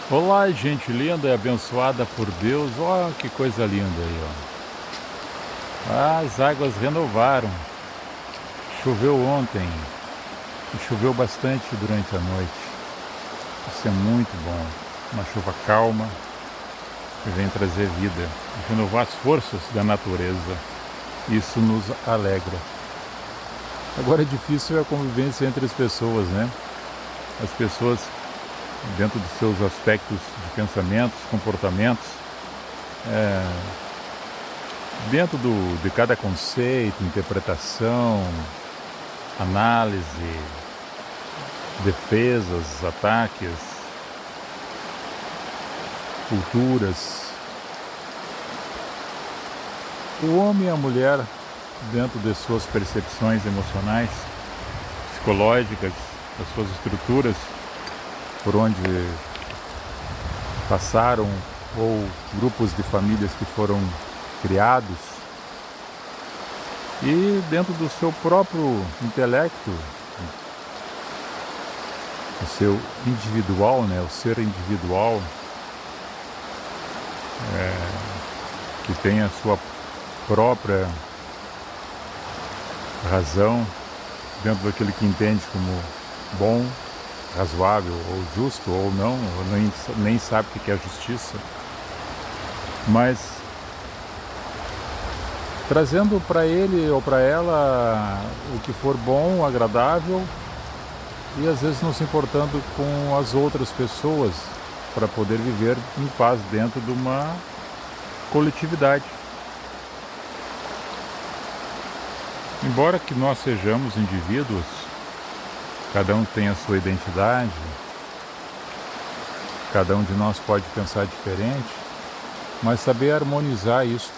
Olá, gente linda e abençoada por Deus. Olha que coisa linda aí, ó. As águas renovaram. Choveu ontem e choveu bastante durante a noite. Isso é muito bom. Uma chuva calma que vem trazer vida e renovar as forças da natureza. Isso nos alegra. Agora, difícil é a convivência entre as pessoas, né? As pessoas, dentro dos seus aspectos de pensamentos, comportamentos, dentro de cada conceito, interpretação, análise, defesas, ataques, culturas. O homem e a mulher, dentro de suas percepções emocionais, psicológicas, das suas estruturas, por onde passaram, ou grupos de famílias que foram criados, e dentro do seu próprio intelecto, o seu individual, né, o ser individual, que tem a sua própria razão, dentro daquilo que entende como bom, razoável, ou justo, ou não, ou nem sabe o que é justiça, mas trazendo para ele ou para ela o que for bom, agradável, e às vezes não se importando com as outras pessoas para poder viver em paz dentro de uma coletividade. Embora que nós sejamos indivíduos, cada um tem a sua identidade, cada um de nós pode pensar diferente, mas saber harmonizar isso,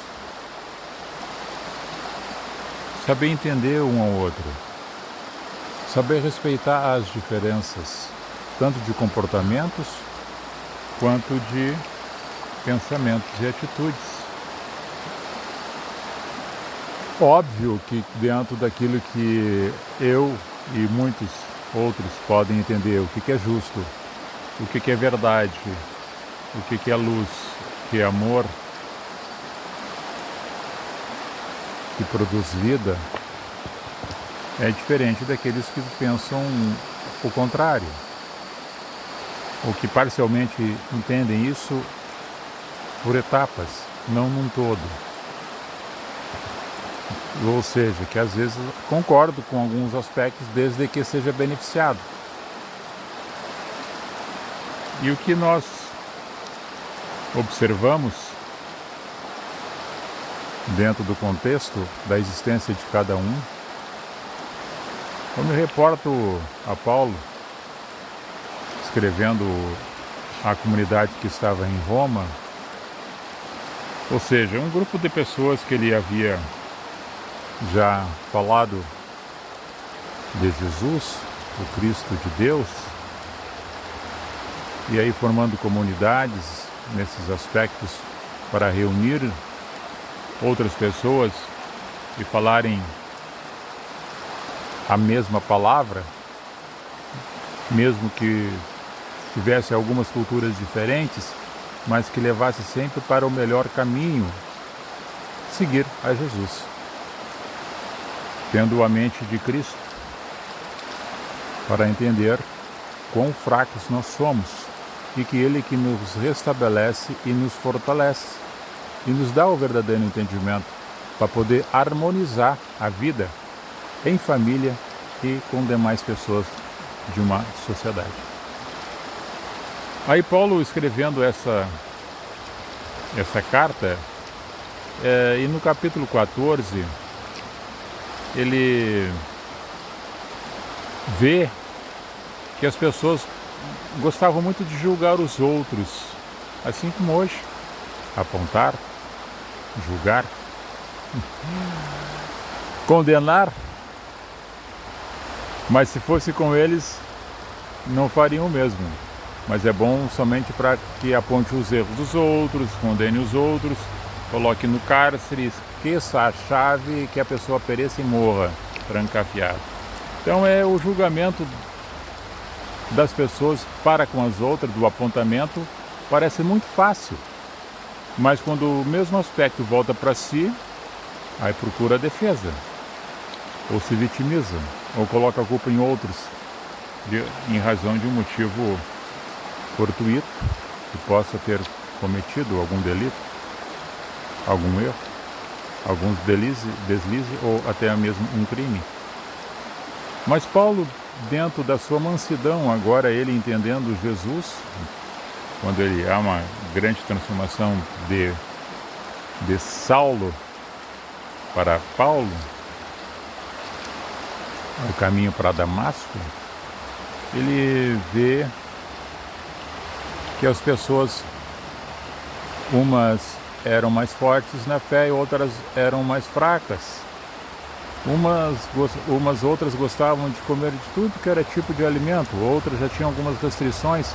saber entender um ao outro, saber respeitar as diferenças, tanto de comportamentos quanto de pensamentos e atitudes. Óbvio que dentro daquilo que eu e muitos outros podem entender, o que é justo, o que é verdade, o que é luz, o que é amor, que produz vida, é diferente daqueles que pensam o contrário, ou que parcialmente entendem isso por etapas, não num todo. Ou seja, que às vezes concordo com alguns aspectos desde que seja beneficiado. E o que nós observamos dentro do contexto da existência de cada um, eu me reporto a Paulo, escrevendo à comunidade que estava em Roma, ou seja, um grupo de pessoas que ele havia já falado de Jesus, o Cristo de Deus, e aí formando comunidades nesses aspectos para reunir outras pessoas e falarem a mesma palavra, mesmo que tivesse algumas culturas diferentes, mas que levasse sempre para o melhor caminho, seguir a Jesus, tendo a mente de Cristo, para entender quão fracos nós somos e que Ele que nos restabelece e nos fortalece e nos dá o verdadeiro entendimento para poder harmonizar a vida em família e com demais pessoas de uma sociedade. Aí Paulo, escrevendo essa carta, e no capítulo 14, ele vê que as pessoas gostavam muito de julgar os outros, assim como hoje, apontar, julgar, condenar, mas se fosse com eles, não fariam o mesmo. Mas é bom somente para que aponte os erros dos outros, condene os outros, coloque no cárcere, esqueça a chave, que a pessoa pereça e morra, trancafiado. Então é o julgamento das pessoas para com as outras, do apontamento, parece muito fácil. Mas quando o mesmo aspecto volta para si, aí procura a defesa, ou se vitimiza, ou coloca a culpa em outros, em razão de um motivo fortuito, que possa ter cometido algum delito, algum erro, alguns deslize ou até mesmo um crime. Mas Paulo, dentro da sua mansidão, agora ele entendendo Jesus, quando ele há uma grande transformação de Saulo para Paulo, o caminho para Damasco, ele vê que as pessoas, umas eram mais fortes na fé e outras eram mais fracas. Umas outras gostavam de comer de tudo que era tipo de alimento, outras já tinham algumas restrições,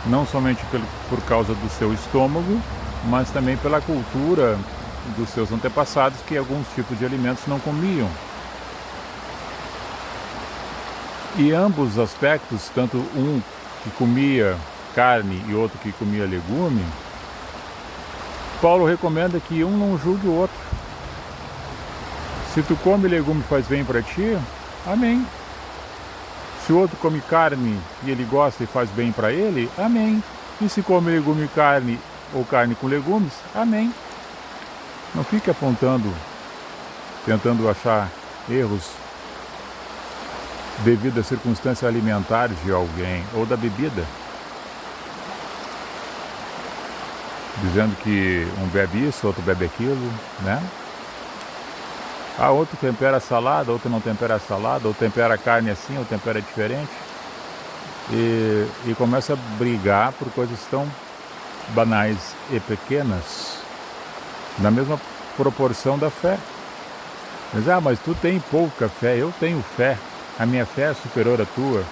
não somente por causa do seu estômago, mas também pela cultura dos seus antepassados, que alguns tipos de alimentos não comiam. E ambos os aspectos, tanto um que comia carne e outro que comia legume, Paulo recomenda que um não julgue o outro. Se tu come legume e faz bem para ti, amém. Se o outro come carne e ele gosta e faz bem para ele, amém. E se come legume e carne, ou carne com legumes, amém. Não fique apontando, tentando achar erros devido às circunstâncias alimentares de alguém ou da bebida, dizendo que um bebe isso, outro bebe aquilo, né? Outro tempera a salada, outro não tempera a salada, ou tempera a carne assim, ou tempera diferente, e começa a brigar por coisas tão banais e pequenas, na mesma proporção da fé. Mas tu tem pouca fé, eu tenho fé, a minha fé é superior à tua.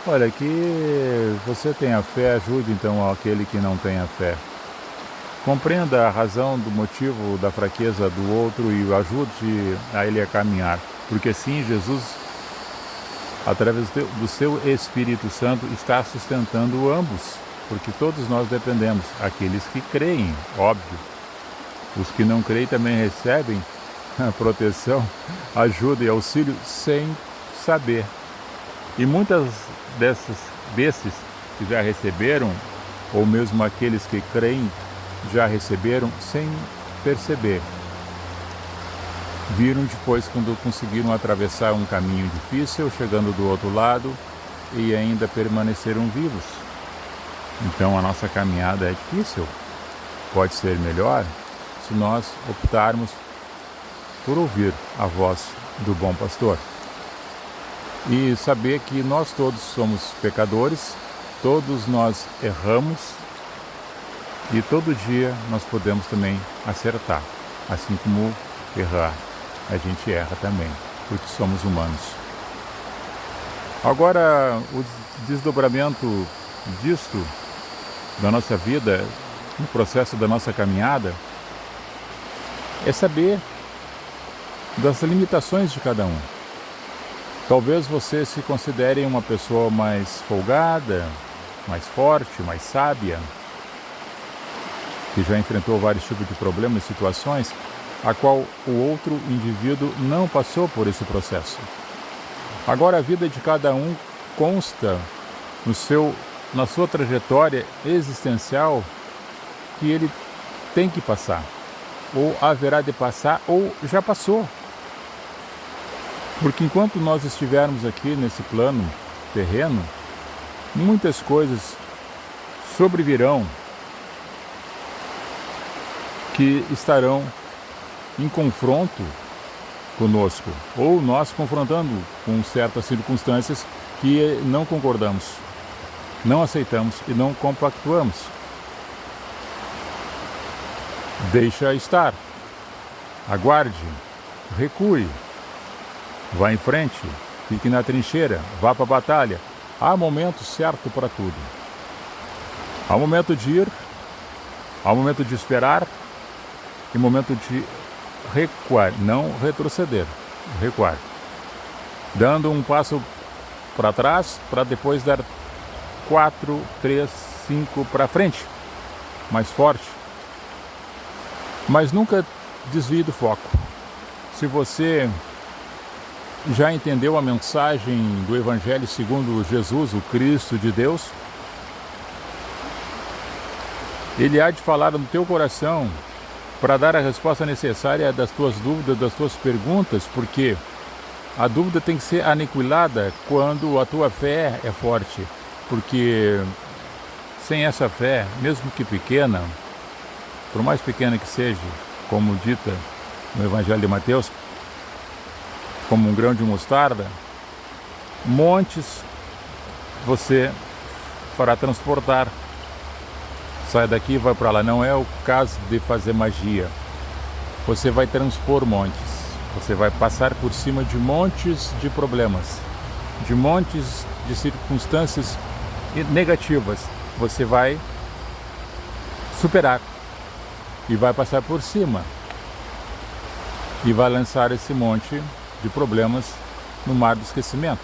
Olha, que você tem a fé, ajude então aquele que não tem a fé. Compreenda a razão do motivo da fraqueza do outro e ajude a ele a caminhar. Porque sim, Jesus, através do seu Espírito Santo, está sustentando ambos. Porque todos nós dependemos. Aqueles que creem, óbvio. Os que não creem também recebem a proteção, ajuda e auxílio sem saber. E muitas desses que já receberam, ou mesmo aqueles que creem, já receberam sem perceber. Viram depois quando conseguiram atravessar um caminho difícil, chegando do outro lado, e ainda permaneceram vivos. Então a nossa caminhada é difícil. Pode ser melhor se nós optarmos por ouvir a voz do bom pastor. E saber que nós todos somos pecadores, todos nós erramos, e todo dia nós podemos também acertar, assim como errar, a gente erra também, porque somos humanos. Agora, o desdobramento disto, da nossa vida, no processo da nossa caminhada, é saber das limitações de cada um. Talvez você se considere uma pessoa mais folgada, mais forte, mais sábia, que já enfrentou vários tipos de problemas e situações, a qual o outro indivíduo não passou por esse processo. Agora a vida de cada um consta na sua trajetória existencial que ele tem que passar, ou haverá de passar, ou já passou. Porque enquanto nós estivermos aqui nesse plano terreno, muitas coisas sobrevirão que estarão em confronto conosco, ou nós confrontando com certas circunstâncias que não concordamos, não aceitamos e não compactuamos. Deixa estar, aguarde, recue, vá em frente, fique na trincheira, vá para a batalha. Há momento certo para tudo. Há momento de ir, há momento de esperar e momento de recuar, não retroceder, recuar. Dando um passo para trás, para depois dar 4, 3, 5 para frente, mais forte. Mas nunca desvie do foco. Se você já entendeu a mensagem do Evangelho segundo Jesus, o Cristo de Deus, Ele há de falar no teu coração para dar a resposta necessária das tuas dúvidas, das tuas perguntas, porque a dúvida tem que ser aniquilada quando a tua fé é forte, porque sem essa fé, mesmo que pequena, por mais pequena que seja, como dita no Evangelho de Mateus, como um grão de mostarda, montes você fará transportar. Sai daqui e vai para lá. Não é o caso de fazer magia. Você vai transpor montes. Você vai passar por cima de montes de problemas, de montes de circunstâncias negativas. Você vai superar e vai passar por cima e vai lançar esse monte de problemas no mar do esquecimento.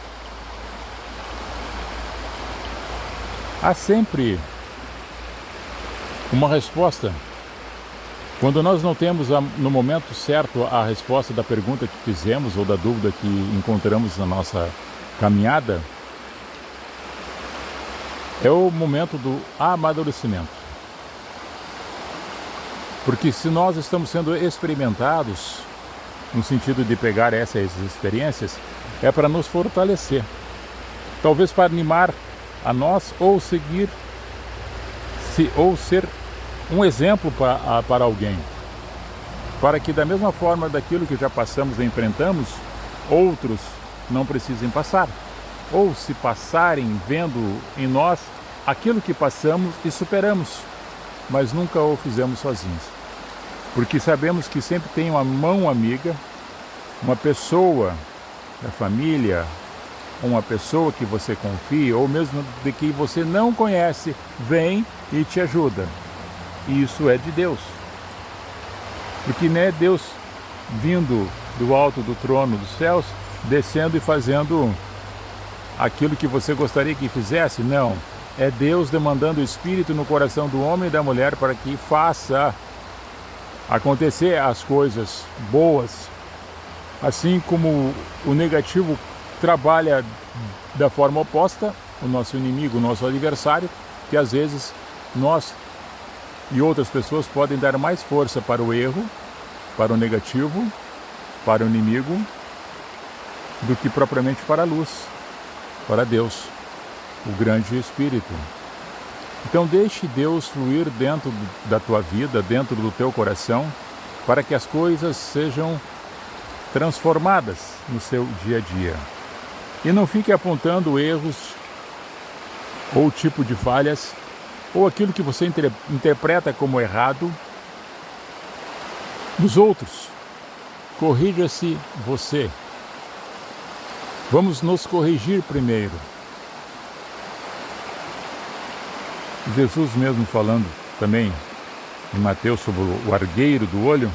Há sempre uma resposta. Quando nós não temos no momento certo a resposta da pergunta que fizemos ou da dúvida que encontramos na nossa caminhada, é o momento do amadurecimento. Porque se nós estamos sendo experimentados, no sentido de pegar essas experiências, é para nos fortalecer. Talvez para animar a nós ou seguir, ou ser um exemplo para alguém. Para que da mesma forma daquilo que já passamos e enfrentamos, outros não precisem passar. Ou se passarem vendo em nós aquilo que passamos e superamos, mas nunca o fizemos sozinhos. Porque sabemos que sempre tem uma mão amiga, uma pessoa da família, uma pessoa que você confia, ou mesmo de que você não conhece, vem e te ajuda. E isso é de Deus. Porque não é Deus vindo do alto do trono dos céus, descendo e fazendo aquilo que você gostaria que fizesse. Não. É Deus demandando o Espírito no coração do homem e da mulher para que faça acontecer as coisas boas. Assim como o negativo trabalha da forma oposta, o nosso inimigo, o nosso adversário, que às vezes nós e outras pessoas podem dar mais força para o erro, para o negativo, para o inimigo, do que propriamente para a luz, para Deus, o grande Espírito. Então deixe Deus fluir dentro da tua vida, dentro do teu coração, para que as coisas sejam transformadas no seu dia a dia. E não fique apontando erros ou tipo de falhas, ou aquilo que você interpreta como errado dos outros. Corrija-se você. Vamos nos corrigir primeiro. Jesus mesmo falando também em Mateus sobre o argueiro do olho,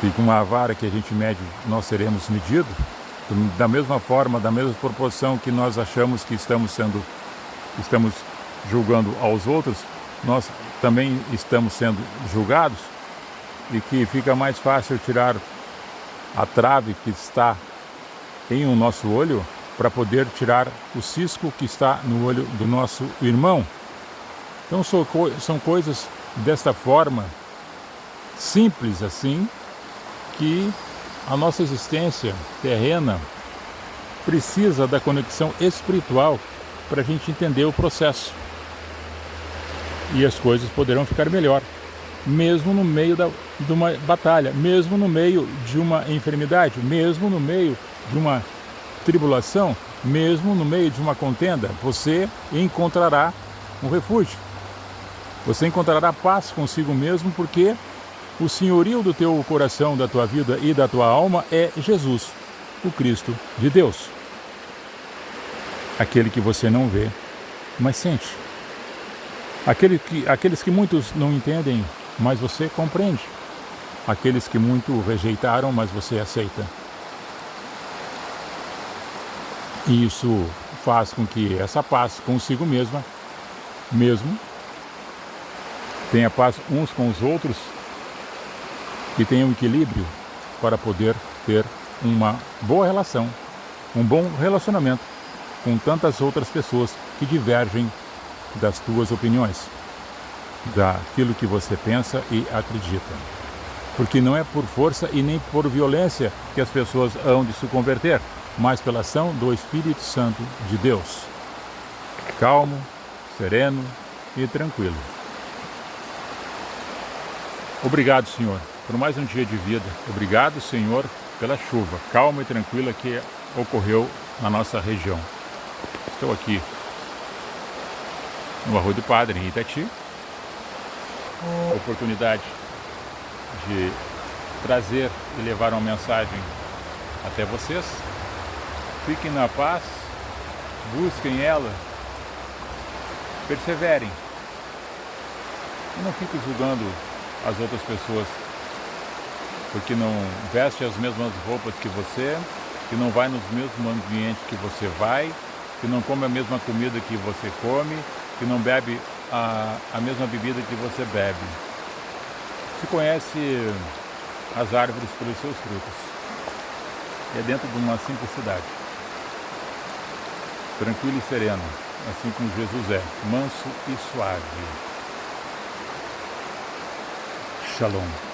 e com uma vara que a gente mede, nós seremos medidos, da mesma forma, da mesma proporção que nós achamos que estamos julgando aos outros, nós também estamos sendo julgados, e que fica mais fácil tirar a trave que está em o nosso olho para poder tirar o cisco que está no olho do nosso irmão. Então são coisas desta forma, simples assim, que a nossa existência terrena precisa da conexão espiritual para a gente entender o processo. E as coisas poderão ficar melhor, mesmo no meio de uma batalha, mesmo no meio de uma enfermidade, mesmo no meio de uma tribulação, mesmo no meio de uma contenda, você encontrará um refúgio. Você encontrará paz consigo mesmo, porque o senhorio do teu coração, da tua vida e da tua alma é Jesus, o Cristo de Deus. Aquele que você não vê, mas sente. Aqueles que muitos não entendem, mas você compreende. Aqueles que muito rejeitaram, mas você aceita. E isso faz com que essa paz consigo mesma mesmo, tenha paz uns com os outros e tenha um equilíbrio para poder ter uma boa relação, um bom relacionamento com tantas outras pessoas que divergem das tuas opiniões, daquilo que você pensa e acredita. Porque não é por força e nem por violência que as pessoas hão de se converter, mas pela ação do Espírito Santo de Deus. Calmo, sereno e tranquilo. Obrigado, Senhor, por mais um dia de vida. Obrigado, Senhor, pela chuva calma e tranquila que ocorreu na nossa região. Estou aqui no Arroio do Padre, em Itati. Oportunidade de trazer e levar uma mensagem até vocês. Fiquem na paz, busquem ela, perseverem e não fiquem julgando as outras pessoas porque não veste as mesmas roupas que você, que não vai nos mesmos ambientes que você vai, que não come a mesma comida que você come, que não bebe a mesma bebida que você bebe. Se conhece as árvores pelos seus frutos. É dentro de uma simplicidade. Tranquilo e sereno, assim como Jesus é, manso e suave. Shalom.